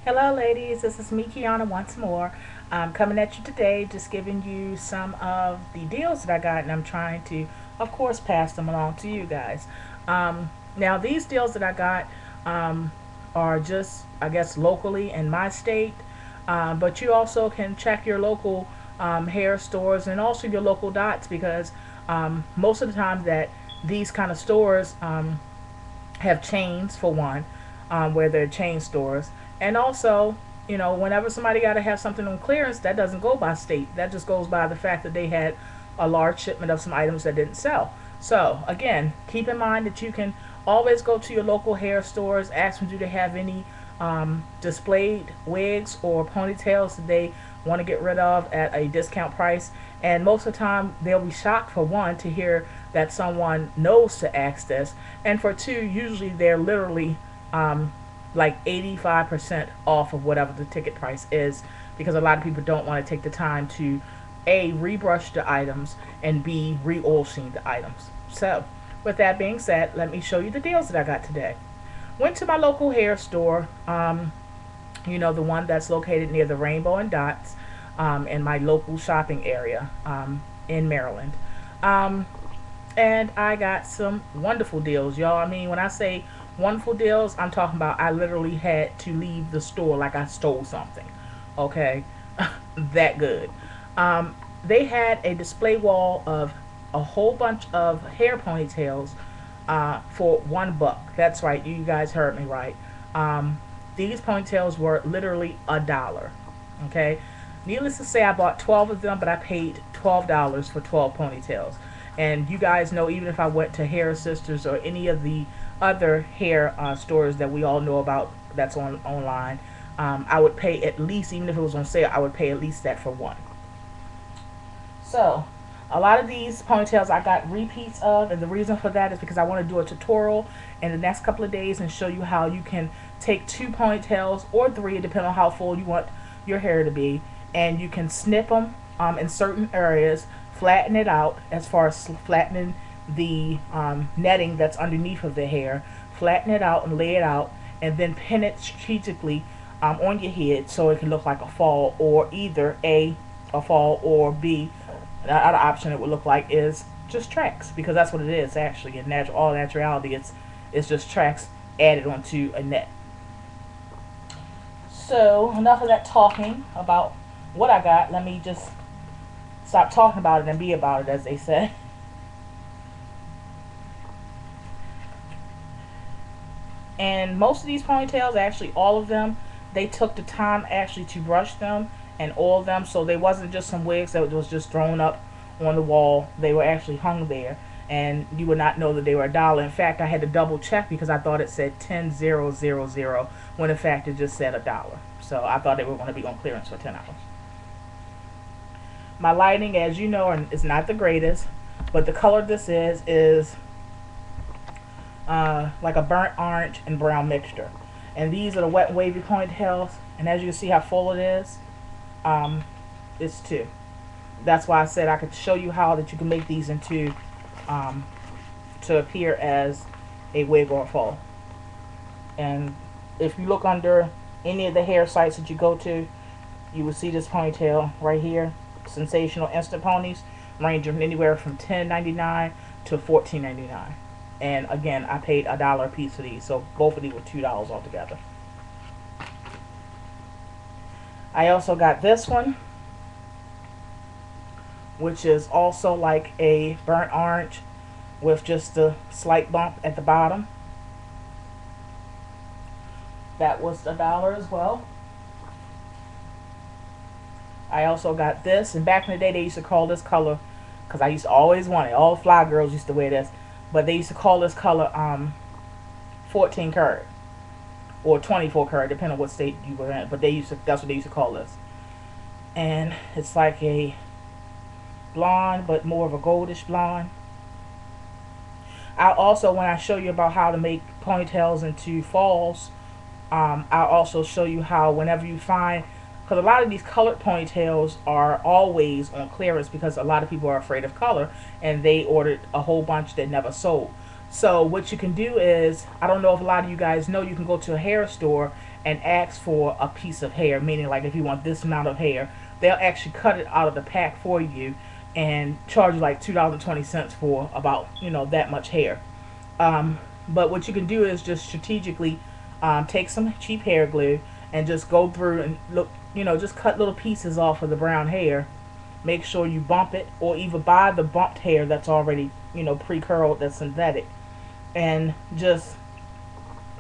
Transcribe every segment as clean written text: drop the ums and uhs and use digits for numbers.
Hello, ladies. This is me, Kiana, once more. I'm coming at you today, just giving you some of the deals that I got, and I'm trying to, of course, pass them along to you guys. Now, these deals that I got are just, I guess, locally in my state, but you also can check your local hair stores and also your local dots because most of the time that these kind of stores have chains for one, where they're chain stores, and also, whenever somebody got to have something on clearance, that doesn't go by state. That just goes by the fact that they had a large shipment of some items that didn't sell. So again, keep in mind that you can always go to your local hair stores, ask them do they have any displayed wigs or ponytails that they want to get rid of at a discount price. And most of the time, they'll be shocked, for one, to hear that someone knows to ask this, and for two, usually they're literally like 85% off of whatever the ticket price is, because a lot of people don't want to take the time to A, rebrush the items, and B, re-oil sheen the items. So with that being said, let me show you the deals that I got today. Went to my local hair store, the one that's located near the Rainbow and Dots, in my local shopping area in Maryland. Um, and I got some wonderful deals, y'all. I mean, when I say wonderful deals, I'm talking about I literally had to leave the store like I stole something. Okay, that good. They had a display wall of a whole bunch of hair ponytails for $1. That's right, you guys heard me right. These ponytails were literally $1. Okay, needless to say, I bought 12 of them, but I paid $12 for 12 ponytails. And you guys know, even if I went to Hair Sisters or any of the other hair stores that we all know about that's online, I would pay at least, even if it was on sale, I would pay at least that for one. So a lot of these ponytails I got repeats of, and the reason for that is because I want to do a tutorial in the next couple of days and show you how you can take two ponytails or three, depending on how full you want your hair to be, and you can snip them in certain areas, flatten it out as far as flattening the netting that's underneath of the hair, flatten it out and lay it out, and then pin it strategically on your head so it can look like a fall, or either a fall, or B, the other option it would look like is just tracks, because that's what it is actually. In all naturality, it's just tracks added onto a net. So enough of that talking about what I got. Let me just stop talking about it and be about it, as they say. And most of these ponytails, actually all of them, they took the time actually to brush them and oil them, so they wasn't just some wigs that was just thrown up on the wall. They were actually hung there, and you would not know that they were $1. In fact, I had to double check because I thought it said 10000, when in fact it just said $1. So I thought they were going to be on clearance for $10. My lighting, as you know, is not the greatest, but the color this is like a burnt orange and brown mixture. And these are the wet and wavy ponytails, and as you can see how full it is, it's two. That's why I said I could show you how that you can make these into to appear as a wig or a fall. And if you look under any of the hair sites that you go to, you will see this ponytail right here. Sensational Instant Ponies, ranging anywhere from $10.99 to $14.99. And again, I paid $1 a piece for these, so both of these were $2 altogether. I also got this one, which is also like a burnt orange with just a slight bump at the bottom. That was $1 as well. I also got this, and back in the day they used to call this color, because I used to always want it, all the fly girls used to wear this, but they used to call this color 14 karat or 24 karat, depending on what state you were in, but that's what they used to call this. And it's like a blonde, but more of a goldish blonde. I'll also, when I show you about how to make ponytails into falls, I'll also show you how, whenever you find, because a lot of these colored ponytails are always on clearance because a lot of people are afraid of color, and they ordered a whole bunch that never sold. So what you can do is, I don't know if a lot of you guys know, you can go to a hair store and ask for a piece of hair, meaning like if you want this amount of hair, they'll actually cut it out of the pack for you and charge you like $2.20 for about, you know, that much hair. But what you can do is just strategically take some cheap hair glue and just go through and look, you know, just cut little pieces off of the brown hair. Make sure you bump it, or even buy the bumped hair that's already, you know, pre-curled, that's synthetic, and just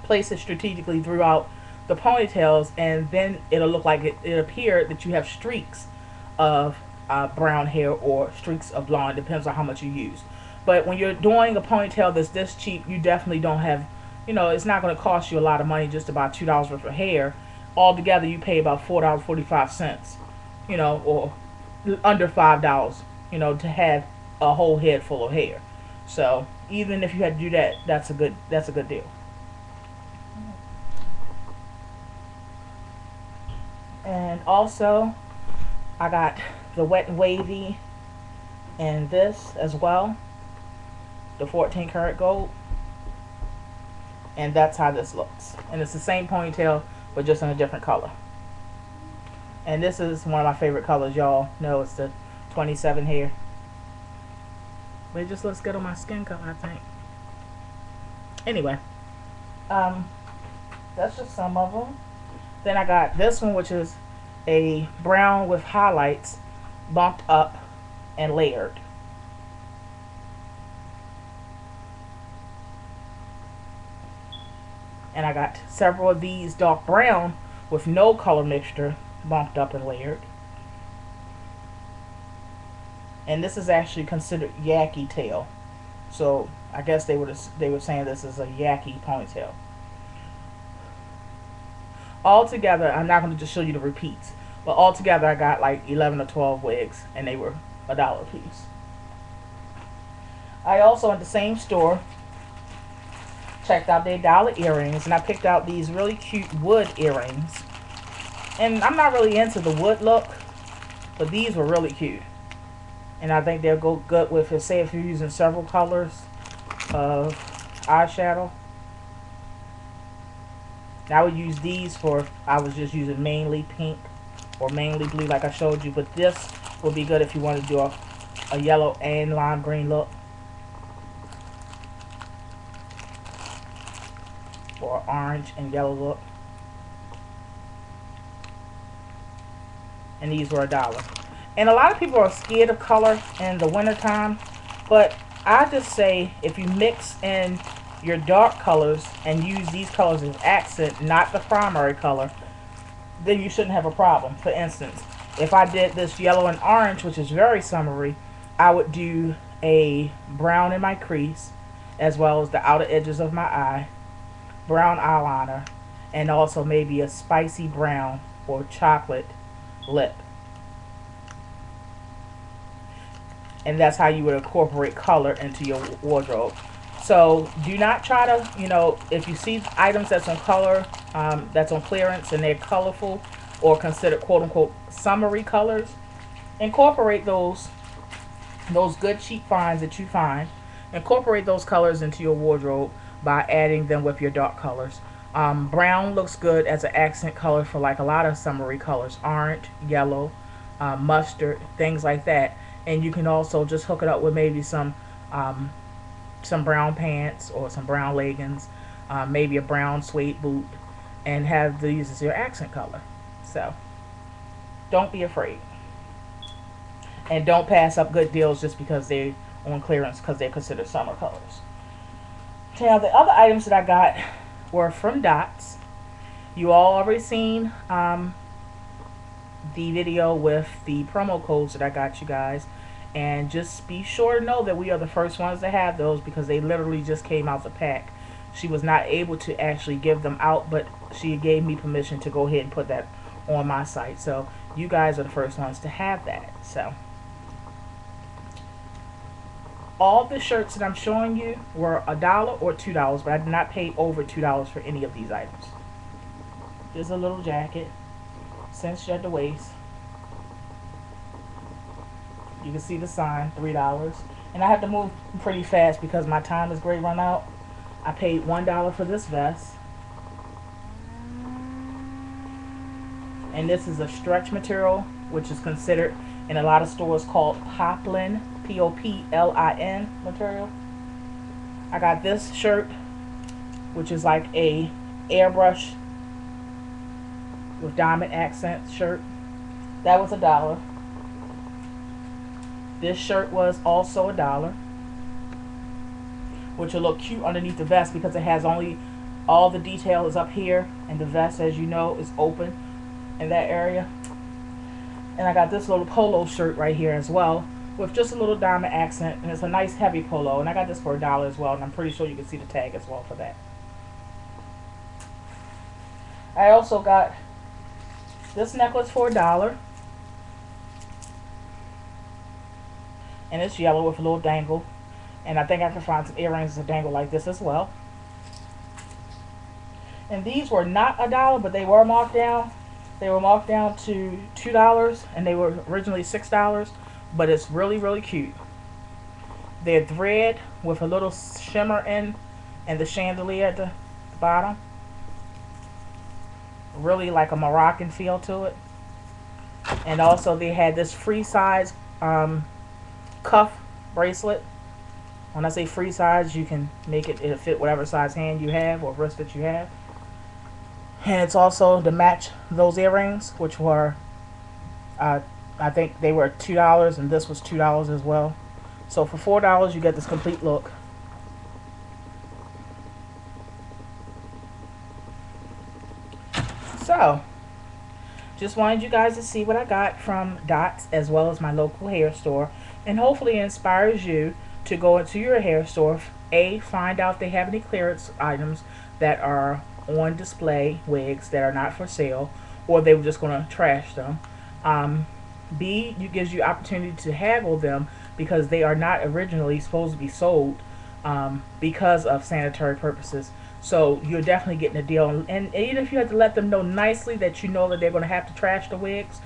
place it strategically throughout the ponytails, and then it'll look like it appeared that you have streaks of brown hair or streaks of blonde, depends on how much you use. But when you're doing a ponytail that's this cheap, you definitely don't have, you know, it's not going to cost you a lot of money just about $2 worth of hair. Altogether, you pay about $4.45, you know, or under $5, you know, to have a whole head full of hair. So even if you had to do that, that's a good deal. And also, I got the Wet and Wavy and this as well, the 14 karat gold, and that's how this looks. And it's the same ponytail but just in a different color. And this is one of my favorite colors, y'all know. It's the 27 hair, but it just looks good on my skin color, I think. Anyway, that's just some of them. Then I got this one, which is a brown with highlights, bumped up and layered. And I got several of these dark brown with no color mixture, bumped up and layered. And this is actually considered yaki tail. So I guess they were saying this is a yaki ponytail. All together, I'm not going to just show you the repeats, but all together I got like 11 or 12 wigs, and they were $1 a piece. I also, at the same store, checked out their dollar earrings, and I picked out these really cute wood earrings. And I'm not really into the wood look, but these were really cute. And I think they'll go good with it, say if you're using several colors of eyeshadow. I would use these for, I was just using mainly pink or mainly blue like I showed you, but this would be good if you want to do a yellow and lime green look, or orange and yellow look. And these were $1. And a lot of people are scared of color in the winter time, but I just say if you mix in your dark colors and use these colors as accent, not the primary color, then you shouldn't have a problem. For instance, if I did this yellow and orange, which is very summery, I would do a brown in my crease, as well as the outer edges of my eye, brown eyeliner, and also maybe a spicy brown or chocolate lip. And that's how you would incorporate color into your wardrobe. So do not try to, you know, if you see items that's on color, that's on clearance and they're colorful or considered quote unquote summery colors, incorporate those good cheap finds that you find, incorporate those colors into your wardrobe by adding them with your dark colors. Brown looks good as an accent color for like a lot of summery colors, orange, yellow, mustard, things like that. And you can also just hook it up with maybe some brown pants or some brown leggings, maybe a brown suede boot, and have these as your accent color. So don't be afraid, and don't pass up good deals just because they're on clearance, because they're considered summer colors. Now the other items that I got were from Dots. You all already seen the video with the promo codes that I got you guys, and just be sure to know that we are the first ones to have those, because they literally just came out the pack. She was not able to actually give them out, but she gave me permission to go ahead and put that on my site. So you guys are the first ones to have that. So all the shirts that I'm showing you were $1 or $2, but I did not pay over $2 for any of these items. There's a little jacket, cinched at the waist. You can see the sign, $3. And I have to move pretty fast because my time is great run out. I paid $1 for this vest. And this is a stretch material, which is considered in a lot of stores called poplin, Poplin material. I got this shirt, which is like a airbrush with diamond accent shirt. That was $1. This shirt was also $1, which will look cute underneath the vest because it has only all the detail is up here, and the vest, as you know, is open in that area. And I got this little polo shirt right here as well, with just a little diamond accent, and it's a nice heavy polo, and I got this for $1 as well, and I'm pretty sure you can see the tag as well for that. I also got this necklace for $1, and it's yellow with a little dangle, and I think I can find some earrings that dangle like this as well. And these were not $1, but they were marked down. They were marked down to $2, and they were originally $6, but it's really, really cute. They're thread with a little shimmer in, and the chandelier at the bottom. Really like a Moroccan feel to it. And also they had this free size cuff bracelet. When I say free size, you can make it, it'll fit whatever size hand you have or wrist that you have. And it's also to match those earrings, which were, I think they were $2, and this was $2 as well. So for $4, you get this complete look. So, just wanted you guys to see what I got from Dots as well as my local hair store, and hopefully it inspires you to go into your hair store. A, find out if they have any clearance items that are on display, wigs that are not for sale, or they were just going to trash them. B, it gives you opportunity to haggle them because they are not originally supposed to be sold because of sanitary purposes. So you're definitely getting a deal. And even if you have to let them know nicely that you know that they're going to have to trash the wigs,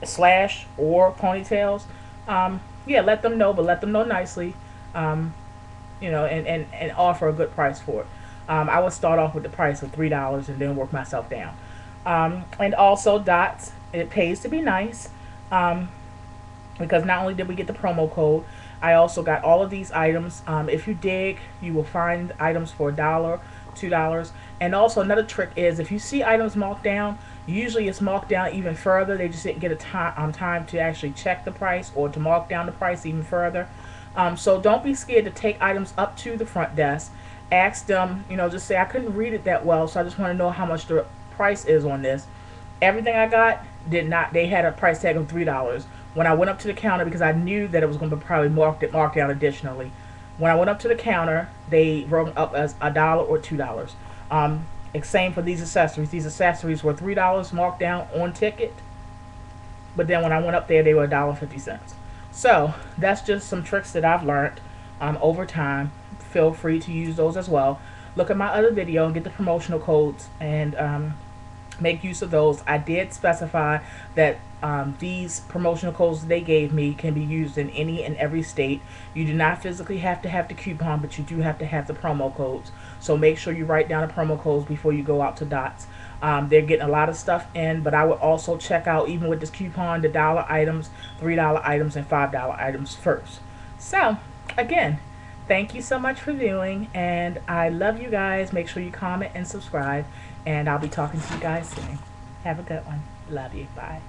slash, or ponytails, yeah, let them know, but let them know nicely, you know, and offer a good price for it. I would start off with the price of $3 and then work myself down. And also Dots, it pays to be nice, because not only did we get the promo code, I also got all of these items. If you dig, you will find items for $1, $2. And also another trick is if you see items marked down, usually it's marked down even further. They just didn't get a time to actually check the price or to mark down the price even further. So don't be scared to take items up to the front desk. Ask them, you know, just say, I couldn't read it that well, so I just want to know how much the price is on this. Everything I got did not, they had a price tag of $3. When I went up to the counter, because I knew that it was going to be probably marked down additionally, when I went up to the counter, they wrote up as $1 or $2. Same for these accessories. These accessories were $3 marked down on ticket, but then when I went up there, they were $1.50. So that's just some tricks that I've learned over time. Feel free to use those as well. Look at my other video and get the promotional codes and make use of those. I did specify that these promotional codes they gave me can be used in any and every state. You do not physically have to have the coupon, but you do have to have the promo codes. So make sure you write down the promo codes before you go out to Dots. They're getting a lot of stuff in, but I would also check out, even with this coupon, the $1 items, $3 items, and $5 items first. So, again, thank you so much for viewing, and I love you guys. Make sure you comment and subscribe, and I'll be talking to you guys soon. Have a good one. Love you. Bye.